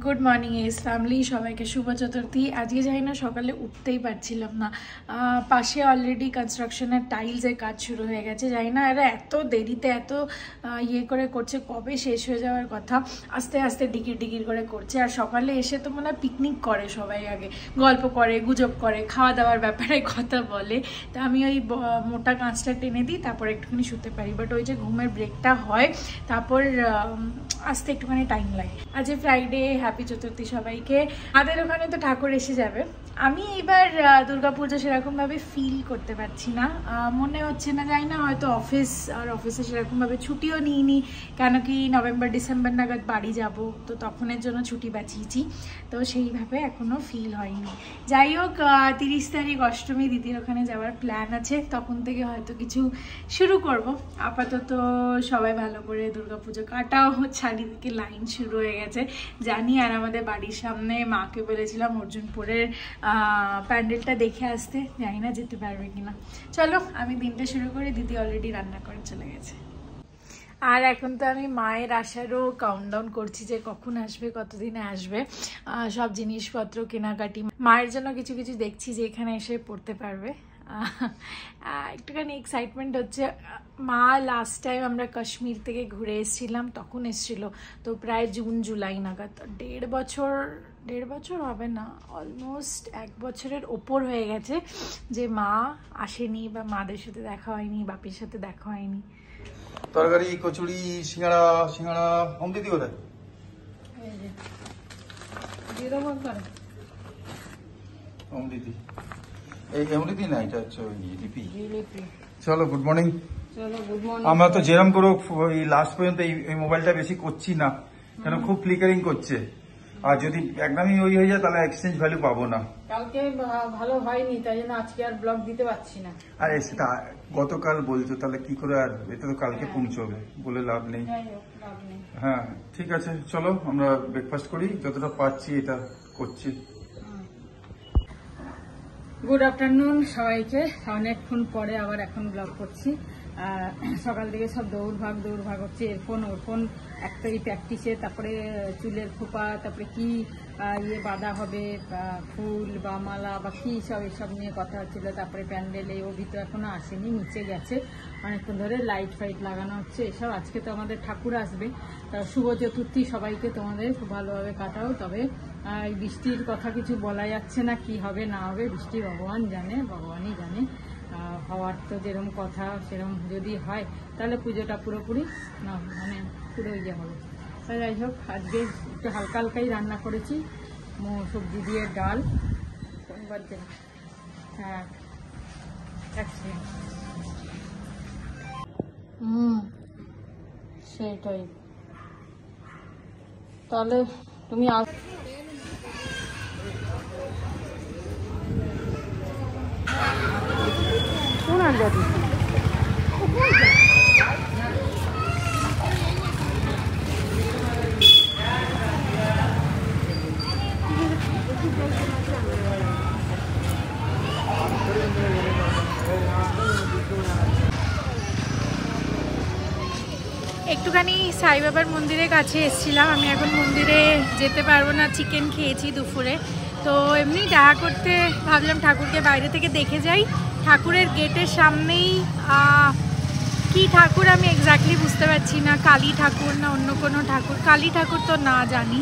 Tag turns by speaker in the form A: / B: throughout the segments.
A: Good morning S family, সবাইকে শুভ চতুর্থী। আজকে যাই না, সকালে উঠতেই পারছিলাম না। পাশে অলরেডি কনস্ট্রাকশনের টাইলসের কাজ শুরু হয়ে গেছে। যাই না এরা এত দেরিতে এত করে করছে, কবে শেষ হয়ে যাওয়ার কথা, আস্তে আস্তে ডিকির ডিকির করে করছে। আর সকালে এসে তো মনে হয় পিকনিক করে, সবাই আগে গল্প করে, গুজব করে, খাওয়া দাওয়ার ব্যাপারে কথা বলে। তা আমি ওই মোটা কাঁচটা টেনে দিই, তারপর একটুখানি শুতে পারি। বাট ওই যে ঘুমের ব্রেকটা হয়, তারপর আসতে একটুখানি টাইম লাগে। আজ ফ্রাইডে, হ্যাপি চতুর্থী সবাইকে। আমাদের ওখানে তো ঠাকুর এসে যাবে। আমি এবার দুর্গাপুজো সেরকমভাবে ফিল করতে পারছি না, মনে হচ্ছে না, যাই না, হয়তো অফিসে সেরকমভাবে ছুটিও নিইনি, কেন কি নভেম্বর ডিসেম্বর নাগাদ বাড়ি যাব, তো তখনের জন্য ছুটি বাঁচিয়েছি, তো সেইভাবে এখনও ফিল হয়নি। যাই হোক, 30 তারিখ অষ্টমী দিদির ওখানে যাওয়ার প্ল্যান আছে, তখন থেকে হয়তো কিছু শুরু করব। আপাতত সবাই ভালো করে দুর্গাপুজো কাটাও, চারিদিকে লাইন শুরু হয়ে গেছে জানি। আর আমাদের বাড়ির সামনে মাকে বলেছিলাম অর্জুনপুরের প্যান্ডেলটা দেখে আসতে, জানি না যেতে পারবে কিনা। চলো আমি দিনটা শুরু করি, দিদি অলরেডি রান্না করে চলে গেছে। আর এখন তো আমি মায়ের আসারও কাউন্টডাউন করছি যে কখন আসবে, কতদিনে আসবে, সব জিনিসপত্র কেনাকাটি। মায়ের জন্য কিছু কিছু দেখছি যে এখানে এসে পড়তে পারবে। একটুখানি এক্সাইটমেন্ট হচ্ছে। মা লাস্ট টাইম আমরা কাশ্মীর থেকে ঘুরে এসেছিলাম, তখন এসেছিল, তো প্রায় জুন জুলাই নাগাদ। 1.5 বছর হবে না, অলমোস্ট 1 বছরের ওপর হয়ে গেছে যে মা আসেনি, বা মাদের সাথে দেখা হয়নি, বাপির সাথে দেখা হয়নি।
B: তরকারি, কচুরি, সিঙ্গাড়া হোম দিদি কোথায়? হোম দিদি, এই হোম দিদি না, এটা হচ্ছে ওই লিপি। চলো গুড মর্নিং। আমরা তো যেরকম করে লাস্ট পর্যন্ত এই মোবাইলটা বেশি করছি না, কেন খুব ফ্লিকারিং করছে। আর যদি একদমই ওই হয়ে যায় তাহলে এক্সচেঞ্জ ভ্যালু পাবো না।
C: কালকে ভালো হয়নি, তাই জন্য আজকে আর ব্লগ দিতে পারছি না।
B: আরে সেটা গতকাল বলছো, তাহলে কি করে, আর এটা তো কালকে পৌঁছবে, বলে লাভ নেই। হ্যাঁ ঠিক আছে, চলো আমরা ব্রেকফাস্ট করি, যতটা পাচ্ছি এটা করছি।
C: গুড আফটারনুন সবাইকে। অনেকক্ষণ পরে আবার এখন ব্লগ করছি। সকাল থেকে সব দৌড়ভাগ হচ্ছে, এরফোন ওরফোন একটাই প্র্যাকটিসে, তারপরে চুলের খোপা, তারপরে কি বাঁধা হবে, ফুল বা মালা বা কি সব এসব নিয়ে কথা হচ্ছিল। তারপরে প্যান্ডেলে ও ভিতরে এখনো আসেনি, নিচে গেছে, অনেকক্ষণ ধরে লাইট ফাইট লাগানো হচ্ছে এসব। আজকে তো আমাদের ঠাকুর আসবে, শুভ চতুর্থী সবাইকে তোমাদের খুব ভালোভাবে কাটাও। তবে এই বৃষ্টির কথা কিছু বলা যাচ্ছে না, কি হবে না হবে, বৃষ্টি ভগবানই জানে। হওয়ার তো যেরকম কথা সেরকম যদি হয় তাহলে পুজোটা পুরোপুরি না, মানে পুরো ইয়ে হবে। যাই হোক, আজকে একটু হালকা হালকাই রান্না করেছি, সবজি দিয়ে ডাল। হ্যাঁ সেটাই। তাহলে তুমি কোন আড্ডা দিচ্ছি?
A: একটুখানি সাই বাবার মন্দিরের কাছে এসেছিলাম। আমি এখন মন্দিরে যেতে পারবো না, চিকেন খেয়েছি দুপুরে, তো এমনি দেখা করতে ভাবলাম ঠাকুরকে বাইরে থেকে দেখে যাই। ঠাকুরের গেটের সামনেই কি ঠাকুর আমি এক্স্যাক্টলি বুঝতে পারছি না, কালী ঠাকুর না অন্য কোনো ঠাকুর। কালী ঠাকুর তো না জানি।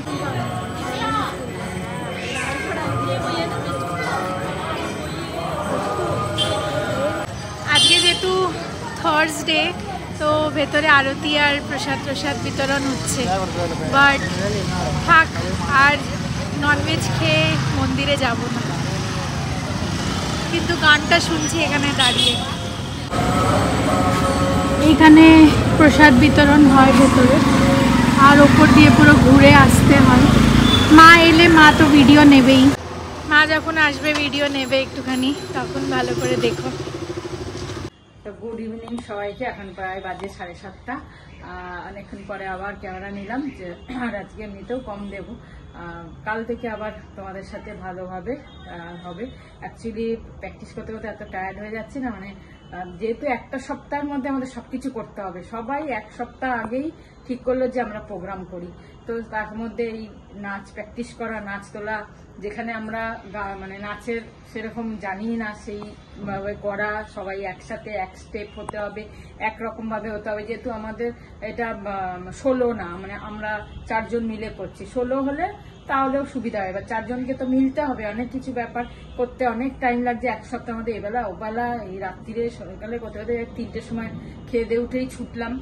A: আজকে যেহেতু থার্সডে, তো ভেতরে আরতি আর প্রসাদ বিতরণ হচ্ছে, বাট থাক, আর ননভেজ খেয়ে মন্দিরে যাব না, কিন্তু গানটা শুনছি এখানে দাঁড়িয়ে। এইখানে প্রসাদ বিতরণ হয় ভেতরে, আর ওপর দিয়ে পুরো ঘুরে আসতে হয়। মা এলে মা তো ভিডিও নেবেই, মা যখন আসবে ভিডিও নেবে একটুখানি, তখন ভালো করে দেখো।
C: গুড ইভিনিং সবাইকে। এখন প্রায় বাজে 7:30। অনেকক্ষণ পরে আবার ক্যামেরা নিলাম, যে আর আজকে এমনিতেও কম দেব, কাল থেকে আবার তোমাদের সাথে ভালোভাবে হবে। অ্যাকচুয়ালি প্র্যাকটিস করতে করতে এত টায়ার্ড হয়ে যাচ্ছি না, মানে যেহেতু একটা সপ্তাহের মধ্যে আমাদের সবকিছু করতে হবে, সবাই এক সপ্তাহ আগেই ঠিক করলো যে আমরা প্রোগ্রাম করি। তো তার মধ্যে এই নাচ প্র্যাকটিস করা, নাচ তোলা, যেখানে আমরা মানে নাচের সেরকম জানি না, সেইভাবে করা, সবাই একসাথে এক স্টেপ হতে হবে, একরকম ভাবে হতে হবে। যেহেতু আমাদের এটা 16 না, মানে আমরা 4 জন মিলে করছি, 16 হলে তাহলেও সুবিধা হয়। এবার 4 জনকে তো মিলতে হবে, অনেক কিছু ব্যাপার করতে অনেক টাইম লাগছে। এক সপ্তাহের মধ্যে এবেলা ওবেলা, এই রাত্রিরে সকালে করতে করতে 3টের সময় খেয়ে দিয়ে উঠেই ছুটলাম,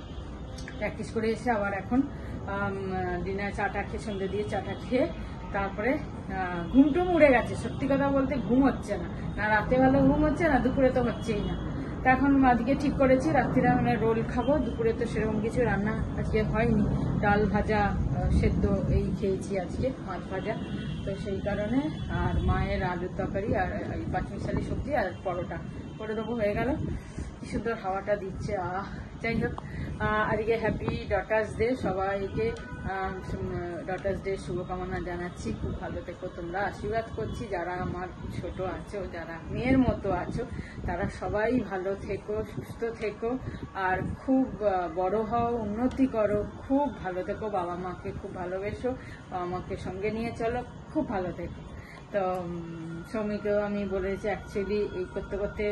C: প্র্যাকটিস করে এসে আবার এখন ডিনার চাটা খেয়ে, সন্ধ্যে দিয়ে চাটা খেয়ে তারপরে ঘুমটুম উড়ে গেছে। সত্যি কথা বলতে ঘুম হচ্ছে না, না রাতে ভালো ঘুম হচ্ছে না, দুপুরে তো হচ্ছেই না। তা এখন আজকে ঠিক করেছি রাত্রিরে মানে রোল খাবো, দুপুরে তো সেরকম কিছু রান্না আজকে হয়নি, ডাল ভাজা সেদ্ধ এই খেয়েছি আজকে, মাছ ভাজা, তো সেই কারণে। আর মায়ের আলুর তরকারি আর পাঁচমিশালি সবজি আর পরোটা করে দেবো, হয়ে গেল। কি সুন্দর হাওয়াটা দিচ্ছে। যাই হোক, আজকে হ্যাপি ডটার্স ডে, সবাইকে ডটার্স ডে শুভকামনা জানাচ্ছি। খুব ভালো থেকো তোমরা, আশীর্বাদ করছি। যারা আমার ছোট আছো, যারা মেয়ের মতো আছো, তারা সবাই ভালো থেকো, সুস্থ থেকো, আর খুব বড় হও, উন্নতি করো, খুব ভালো থেকো। বাবা মাকে খুব ভালোবেসো, বাবা মাকে সঙ্গে নিয়ে চলো, খুব ভালো থেকো। তো সৌমিকেও আমি বলেছি, অ্যাকচুয়ালি এই করতে করতে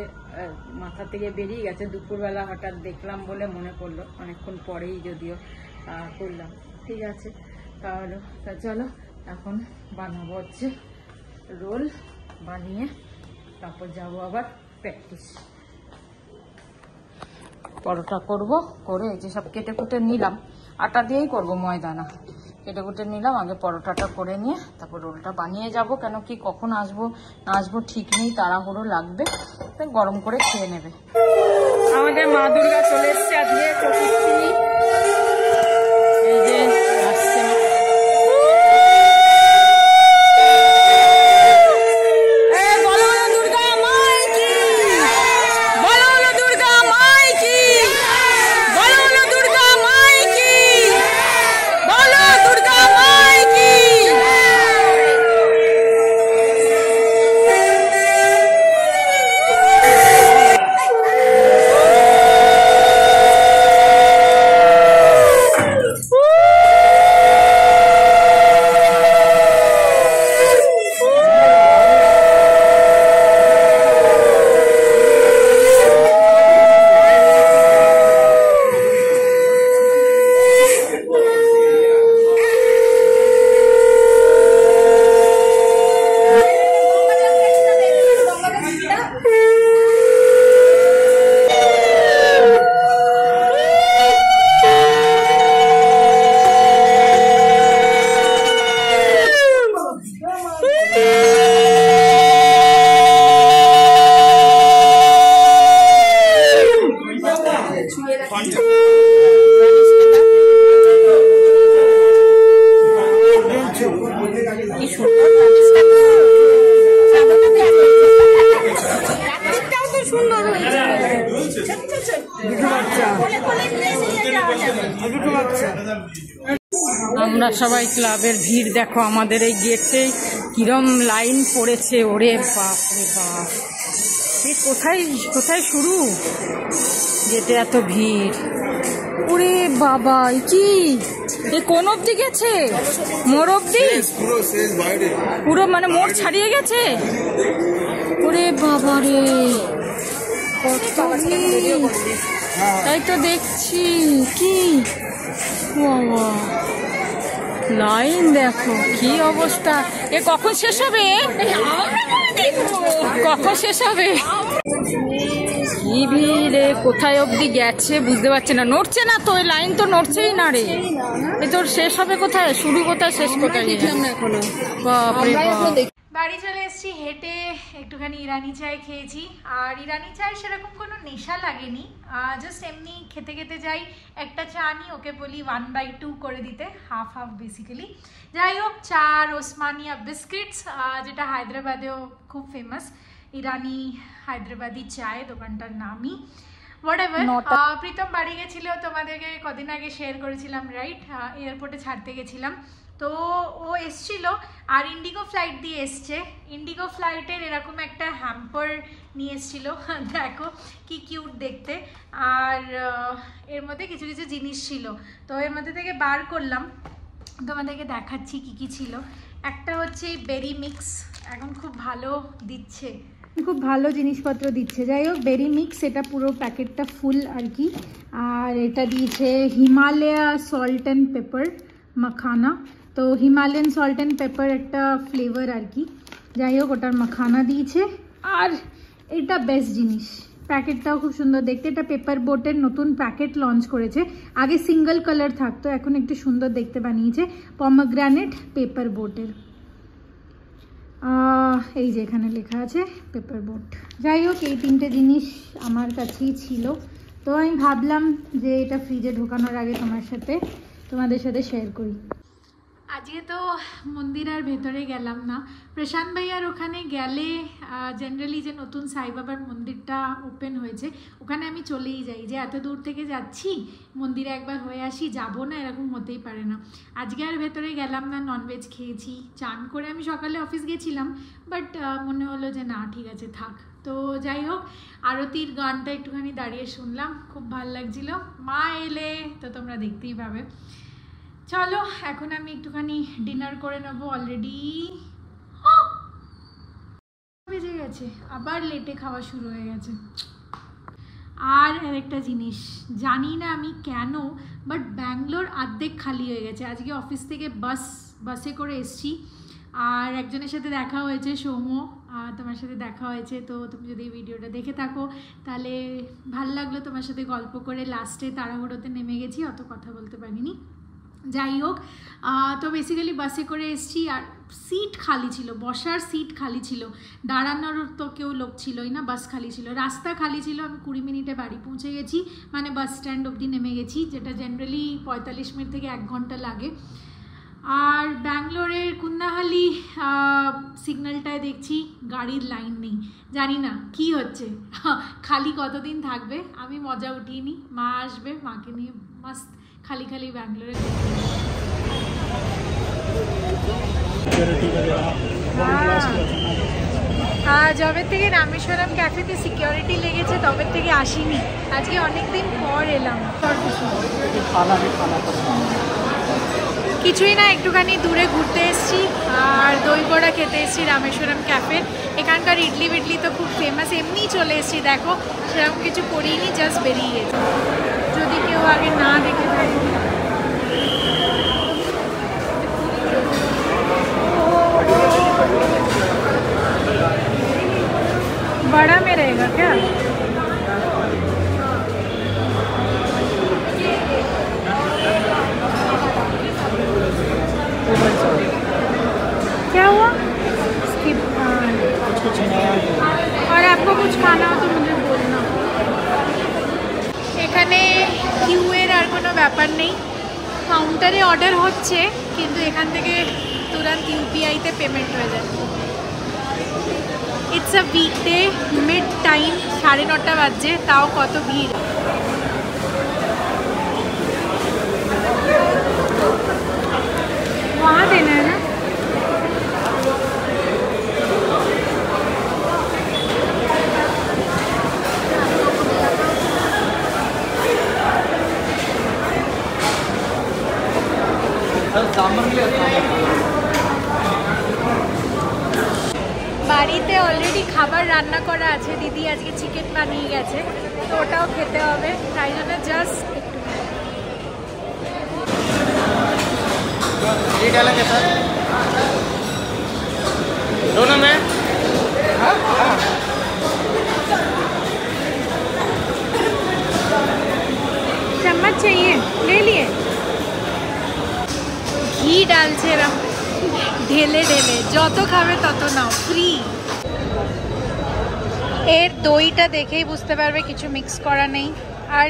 C: মাথা থেকে বেরিয়ে গেছে, দুপুরবেলা হঠাৎ দেখলাম বলে মনে পড়লো, অনেকক্ষণ পরেই যদিও করলাম। ঠিক আছে, তাহলে চলো এখন বানাবো হচ্ছে রোল, বানিয়ে তারপর যাবো আবার প্র্যাকটিস। পরোটা করব, করে এই যে সব কেটে কুটে নিলাম, আটা দিয়েই করব, ময়দা না। কেটে কুটে নিলাম, আগে পরোটাটা করে নিয়ে তারপর রোলটা বানিয়ে যাব। কেন কি কখন আসবো না আসবো ঠিক নেই, তাড়াহুড়ো লাগবে, তাই গরম করে খেয়ে নেবে। আমাদের মা দুর্গা চলে এসছে আজকে, এই যে আসছে। আমরা সবাই ক্লাবের ভিড় দেখো, আমাদের এই গেটে কিরম লাইন পড়েছে, ওরে বাপ রে বাপ, কোথায় কোথায় শুরু, গেটে এত ভিড়, ওরে বাবা, কি এ কোন অব্দি গেছে, মোড় অব্দি, পুরো মানে মোড় ছাড়িয়ে গেছে, ওরে বাবা রে, কত ভিড়, তাই তো দেখছি, কি বাবা লাইন দেখো, কি অবস্থা, এ কখন শেষ হবে, কখন শেষ হবে, কি ভিড়, কোথায় অবধি গেছে বুঝতে পারছি না, নড়ছে না তো, লাইন তো নড়ছেই না রে, এ তোর শেষ হবে কোথায়, শুরু কোথায় শেষ কোথায়, বাপরে বাপ।
A: বাড়ি চলে এসেছি হেঁটে, একটুখানি ইরানি চায় খেয়েছি, আর ইরানি চায় সেরকম কোনো নেশা লাগেনি, জাস্ট এমনি খেতে খেতে যাই, একটা চা নিই, ওকে বলি 1/2 করে দিতে, হাফ হাফ বেসিক্যালি। যাই হোক, চা আর ওসমানিয়া বিস্কিটস, যেটা হায়দ্রাবাদেও খুব ফেমাস, ইরানি হায়দ্রাবাদি চায় দোকানটার নামই, হোয়াটএভার। প্রীতম বাড়ি গেছিল, তোমাদেরকে কদিন আগে শেয়ার করেছিলাম, রাইট, এয়ারপোর্টে ছাড়তে গেছিলাম, তো ও এসছিল আর ইন্ডিগো ফ্লাইট দিয়ে এসছে। ইন্ডিগো ফ্লাইটের এরকম একটা হ্যাম্পার নিয়ে এসছিল, দেখো কি কিউট দেখতে। আর এর মধ্যে কিছু কিছু জিনিস ছিল, তো এর মধ্যে থেকে বার করলাম, তোমাদেরকে দেখাচ্ছি কি কি ছিল। একটা হচ্ছে বেরি মিক্স, এখন খুব ভালো দিচ্ছে, খুব ভালো জিনিসপত্র দিচ্ছে। যাই হোক, বেরি মিক্স, এটা পুরো প্যাকেটটা ফুল আর কি। আর এটা দিয়েছে Himalaya salt and paper makhana, তো হিমালয়ান সল্ট অ্যান্ড পেপার একটা ফ্লেভার আর কি। যাই হোক, ওটার মাখানা দিয়েছে। আর এটা বেস্ট জিনিস, প্যাকেটটাও খুব সুন্দর দেখতে। এটা পেপার বোটের নতুন প্যাকেট লঞ্চ করেছে, আগে সিঙ্গেল কালার থাকতো, এখন একটু সুন্দর দেখতে বানিয়েছে। পমগ্রানেট পেপার বোটের, এই যে এখানে লেখা আছে পেপার বোট। যাই হোক, এই তিনটে জিনিস আমার কাছেই ছিল, তো আমি ভাবলাম যে এটা ফ্রিজে ঢোকানোর আগে তোমাদের সাথে শেয়ার করি। আজকে তো মন্দির আর ভেতরে গেলাম না, প্রশান্ত ভাইয়ার ওখানে গেলে জেনারেলি যে নতুন সাই বাবার মন্দিরটা ওপেন হয়েছে ওখানে আমি চলেই যাই, যে এত দূর থেকে যাচ্ছি মন্দিরে একবার হয়ে আসি, যাবো না এরকম হতেই পারে না। আজকে আর ভেতরে গেলাম না, ননভেজ খেয়েছি, চান করে আমি সকালে অফিস গেছিলাম, বাট মনে হলো যে না ঠিক আছে থাক। তো যাই হোক, আরতির গানটা একটুখানি দাঁড়িয়ে শুনলাম, খুব ভালো লাগছিল। মা এলে তো তোমরা দেখতেই পাবে। চলো এখন আমি একটুখানি ডিনার করে নেবো, অলরেডি বেজে গেছে, আবার লেটে খাওয়া শুরু হয়ে গেছে। আর একটা জিনিস জানি না আমি কেন, বাট ব্যাঙ্গালোর অর্ধেক খালি হয়ে গেছে। আজকে অফিস থেকে বাসে করে এসছি, আর একজনের সাথে দেখা হয়েছে, সৌম্য, তোমার সাথে দেখা হয়েছে। তো তুমি যদি এই ভিডিওটা দেখে থাকো তাহলে ভালো লাগলো তোমার সাথে গল্প করে। লাস্টে তাড়াহুড়োতে নেমে গেছি, অত কথা বলতে পারিনি। যাই হোক, তো বেসিক্যালি বাসে করে এসছি, আর সিট খালি ছিল, বসার সিট খালি ছিল, দাঁড়ানোর তো কেউ লোক ছিলই না, বাস খালি ছিল, রাস্তা খালি ছিল। আমি 20 মিনিটে বাড়ি পৌঁছে গেছি, মানে বাস স্ট্যান্ড অবধি নেমে গেছি, যেটা জেনারেলি 45 মিনিট থেকে 1 ঘন্টা লাগে। আর ব্যাঙ্গালোরের কুন্দাহালি সিগন্যালটায় দেখছি গাড়ির লাইন নেই, জানি না কি হচ্ছে, খালি কতদিন থাকবে, আমি মজা উঠিয়ে নিই। মা আসবে, মাকে নিয়ে মাস্ত খালি খালি ব্যাঙ্গালোরে। যবে থেকে রামেশ্বরম ক্যাফেতে সিকিউরিটি লেগেছে তবে থেকে আসিনি, আজকে অনেকদিন পর এলাম। কিছুই না, একটুখানি দূরে ঘুরতে এসেছি আর দই বড়া খেতে এসেছি রামেশ্বরম ক্যাফে। এখানকার ইডলি বিডলি তো খুব ফেমাস, এমনি চলে এসেছি, দেখো সেরকম কিছু করিনি, জাস্ট বেরিয়ে গেছে। যদি কেউ আগে না দেখে থাকে, बड़ा में रहेगा क्या? क्या हुआ? स्किप। और आपको कुछ खाना हो तो मुझे बोलना। এখানে কিউয়ের আর কোনো ব্যাপার নেই, কাউন্টারে অর্ডার হচ্ছে কিন্তু এখান থেকে তুরন্ত ইউপিআইতে পেমেন্ট হয়ে যায়। It's a weekday, mid time, 9:30 বাজছে, তাও কত ভিড়। वहाँ देना है ना? বাড়িতে অলরেডি খাবার রান্না করা আছে, দিদি আজকে চিকেন বানিয়ে গেছে, তো ওটাও খেতে হবে, তাই জন্য জাস্ট
D: ये डालेंगे सर दोनों में।
A: चम्मच चाहिए, ले लिए। ঘি ডালছে এরম ঢেলে ঢেলে, যত খাবে তত নাও, ফ্রি। এর দইটা দেখেই বুঝতে পারবে কিছু মিক্স করা নেই। আর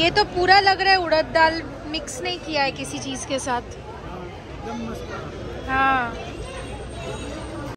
A: ये तो पूरा लग रहा है उड़द दाल मिक्स नहीं किया है किसी चीज़ के साथ। हाँ